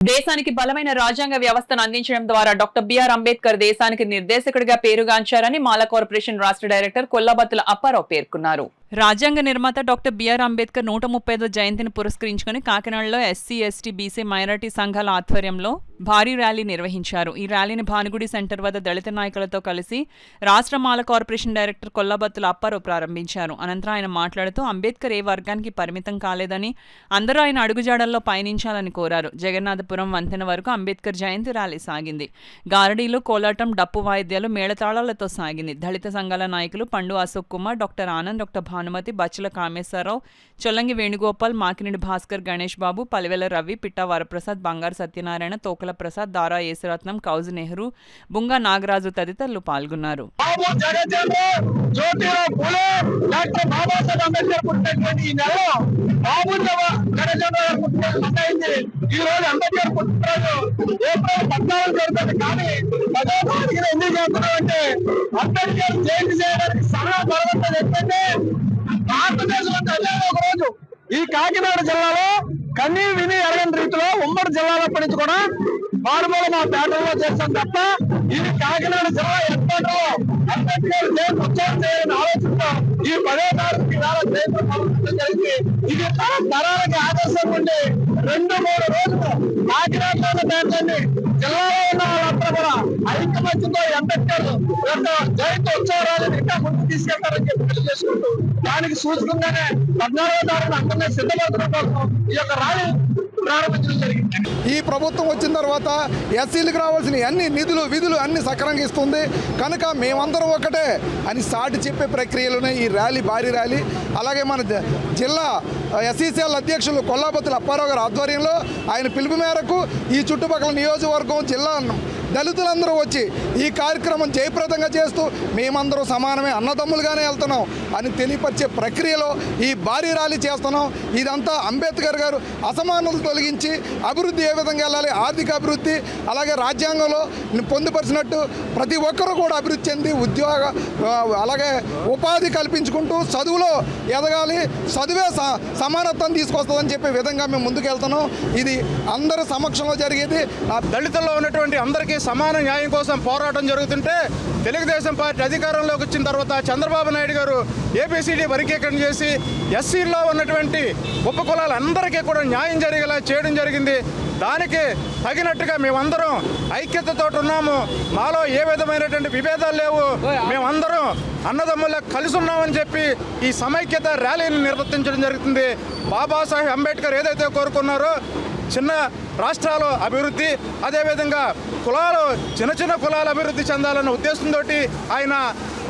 దేశానికి బలమైన రాజ్యాంగ వ్యవస్థను అందించడం ద్వారా డాక్టర్ బిఆర్ అంబేద్కర్ దేశానికి నిర్దేశకుడిగా పేరుగాంచారని మాల కార్పొరేషన్ రాష్ట్ర డైరెక్టర్ కొల్లబత్తుల అప్పారావు పేర్కొన్నారు. రాజ్యాంగ నిర్మాత డాక్టర్ బిఆర్ అంబేద్కర్ 135వ జయంతిని పురస్కరించుకుని కాకినాడలో ఎస్సీ, ఎస్టీ, బీసీ, మైనారిటీ సంఘాల ఆధ్వర్యంలో భారీ ర్యాలీ నిర్వహించారు. ఈ ర్యాలీని భానుగుడి సెంటర్ వద్ద దళిత నాయకులతో కలిసి రాష్ట్ర మాల కార్పొరేషన్ డైరెక్టర్ కొల్లబత్తుల అప్పారావు ప్రారంభించారు. అనంతరం ఆయన మాట్లాడుతూ అంబేద్కర్ ఏ వర్గానికి పరిమితం కాలేదని, అందరూ ఆయన అడుగుజాడల్లో పయనించాలని కోరారు. జగన్నాథపురం వంతెన వరకు అంబేద్కర్ జయంతి ర్యాలీ సాగింది. గారడీలు, కోలాటం, డప్పు వాయిద్యాలు, మేళతాళాలతో సాగింది. దళిత సంఘాల నాయకులు పండు అశోక్ కుమార్, డాక్టర్ ఆనంద్, డాక్టర్ భానుమతి, బచ్చల కామేశ్వరరావు, చొల్లంగి వేణుగోపాల్, మాకినేని భాస్కర్, గణేష్ బాబు, పలివెల రవి, పిట్టా వరప్రసాద్, బంగారు సత్యనారాయణ, తోకల ప్రసాద్, దారా యేసురత్నం, కౌజు నెహ్రూ, బుంగా నాగరాజు తదితరులు పాల్గొన్నారు. ఈ కాకినాడ జిల్లాలో కన్నీ విని ఎరగని రీతిలో ఉమ్మడి జిల్లాలప్పటి నుంచి కూడా మారుమూల మా పేటల్లో చేస్తాం తప్ప ఇది కాకినాడ జిల్లా ఏర్పాటులో అంబేద్కర్ జయంతి ఉత్సవం చేయాలని ఆలోచనతో ఈ 10వ తారీఖు జయంతి ప్రభుత్వం జరిగింది. ఇది తరాలకి ఆదర్శం ఉండి 2-3 రోజులు కాకినాడలోని పేటలన్నీ జిల్లాలో ఉన్న వాళ్ళంతా కూడా ఐకమత్యంతో అంబేద్కర్ జయంతి ఉత్సవాలను ఇంకా ముందుకు తీసుకెళ్తారని చెప్పి తెలియజేసుకుంటూ దానికి సూచకంగానే 14వ తారీఖున అందరినీ సిద్ధపడడం కోసం ఈ యొక్క ర్యాలీ ప్రారంభించడం జరిగింది. ఈ ప్రభుత్వం వచ్చిన తర్వాత ఎస్సీలకు రావాల్సిన అన్ని నిధులు విధులు అన్ని సక్రమంగా ఇస్తుంది కనుక మేమందరం ఒకటే అని సాటి చెప్పే ప్రక్రియలోనే ఈ ర్యాలీ, భారీ ర్యాలీ. అలాగే మన జిల్లా ఎస్సీసీఎల్ అధ్యక్షులు కొల్లబత్తుల అప్పారావు గారి ఆధ్వర్యంలో ఆయన పిలుపు మేరకు ఈ చుట్టుపక్కల నియోజకవర్గం జిల్లా దళితులందరూ వచ్చి ఈ కార్యక్రమం జయప్రదంగా చేస్తూ మేమందరూ సమానమే, అన్నదమ్ములుగానే వెళ్తున్నాం అని తెలియపరిచే ప్రక్రియలో ఈ భారీ ర్యాలీ చేస్తున్నాం. ఇదంతా అంబేద్కర్ గారు అసమానతలు తొలగించి అభివృద్ధి ఏ విధంగా వెళ్ళాలి, ఆర్థిక అభివృద్ధి, అలాగే రాజ్యాంగంలో పొందుపరిచినట్టు ప్రతి ఒక్కరూ కూడా అభివృద్ధి చెంది ఉద్యోగ అలాగే ఉపాధి కల్పించుకుంటూ చదువులో ఎదగాలి, చదువే సమానత్వం తీసుకొస్తుందని చెప్పే విధంగా మేము ముందుకెళ్తున్నాం. ఇది అందరి సమక్షంలో జరిగేది. దళితుల్లో ఉన్నటువంటి అందరికీ సమాన న్యాయం కోసం పోరాటం జరుగుతుంటే తెలుగుదేశం పార్టీ అధికారంలోకి వచ్చిన తర్వాత చంద్రబాబు నాయుడు గారు ఏబిసిడి వర్గీకరణ చేసి ఎస్సీల్లో ఉన్నటువంటి ఉపకులాలందరికీ కూడా న్యాయం జరిగేలా చేయడం జరిగింది. దానికి తగినట్టుగా మేమందరం ఐక్యతతో ఉన్నాము. మాలో ఏ విధమైనటువంటి విభేదాలు లేవు. మేమందరం అన్నదమ్ముల్లో కలిసి ఉన్నామని చెప్పి ఈ సమైక్యత ర్యాలీని నిర్వర్తించడం జరుగుతుంది. బాబాసాహెబ్ అంబేద్కర్ ఏదైతే కోరుకున్నారో చిన్న రాష్ట్రాల అభివృద్ధి, అదేవిధంగా కులాలు చిన్న కులాల అభివృద్ధి చెందాలన్న ఉద్దేశంతో ఆయన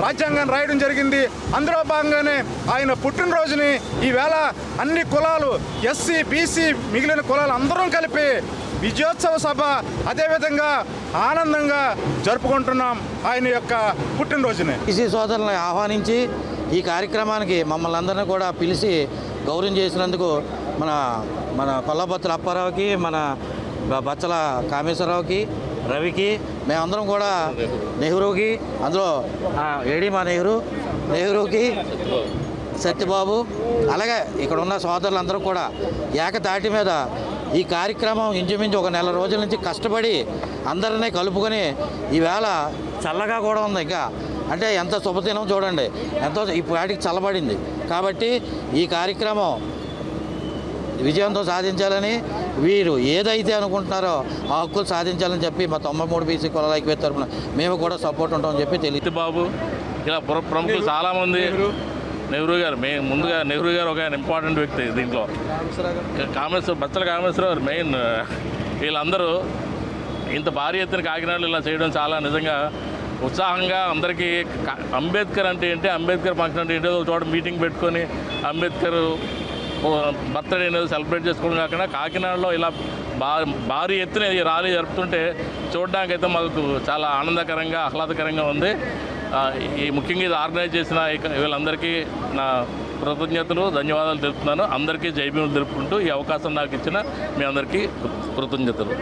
రాజ్యాంగాన్ని రాయడం జరిగింది. అందులో భాగంగానే ఆయన పుట్టినరోజుని ఈవేళ అన్ని కులాలు ఎస్సీ, బీసీ, మిగిలిన కులాలు అందరం కలిపి విజయోత్సవ సభ అదేవిధంగా ఆనందంగా జరుపుకుంటున్నాం ఆయన యొక్క పుట్టినరోజుని. బీసీ సోదరులను ఆహ్వానించి ఈ కార్యక్రమానికి మమ్మల్ని అందరినీ కూడా పిలిచి గౌరవం చేసినందుకు మన కొల్లబత్తుల అప్పారావుకి, మన బచ్చల కామేశ్వరరావుకి, రవికి, మేమందరం కూడా నెహ్రూకి, అందులో ఏడి మా నెహ్రూకి, సత్యబాబు, అలాగే ఇక్కడ ఉన్న సోదరులందరూ కూడా ఏకతాటి మీద ఈ కార్యక్రమం ఇంచుమించు 1 నెల రోజుల నుంచి కష్టపడి అందరినీ కలుపుకొని ఈవేళ చల్లగా కూడా ఉంది. ఇంకా అంటే ఎంత శుభదినం చూడండి, ఎంతో ఈ పాటికి చల్లబడింది. కాబట్టి ఈ కార్యక్రమం విజయంతో సాధించాలని, వీరు ఏదైతే అనుకుంటున్నారో ఆ హక్కులు సాధించాలని చెప్పి మా 93 బీసీ కులాల ఐక్యవేత్త తరఫున మేము కూడా సపోర్ట్ ఉంటామని చెప్పి తెలియదు. బాబు ఇలా ప్రముఖులు చాలామంది, నెహ్రూ గారు ముందుగా నెహ్రూ గారు ఒక ఇంపార్టెంట్ వ్యక్తి దీంట్లో, బచ్చల కామేశ్వరరావు మెయిన్. వీళ్ళందరూ ఇంత భారీ ఎత్తున కాకినాడలో ఇలా చేయడం చాలా నిజంగా ఉత్సాహంగా అందరికీ అంబేద్కర్ అంటే ఏంటి, అంబేద్కర్ ఫంక్షన్ అంటే ఏంటో చోట మీటింగ్ పెట్టుకొని అంబేద్కర్ బర్త్డే అనేది సెలబ్రేట్ చేసుకోవడం కాకుండా కాకినాడలో ఇలా భారీ ఎత్తున ఈ ర్యాలీ జరుపుతుంటే చూడడానికైతే మాకు చాలా ఆనందకరంగా, ఆహ్లాదకరంగా ఉంది. ఈ ముఖ్యంగా ఇది ఆర్గనైజ్ చేసిన వీళ్ళందరికీ నా కృతజ్ఞతలు, ధన్యవాదాలు తెలుపుతున్నాను. అందరికీ జై భీములు తెలుపుకుంటూ ఈ అవకాశం నాకు ఇచ్చిన మీ అందరికీ కృతజ్ఞతలు.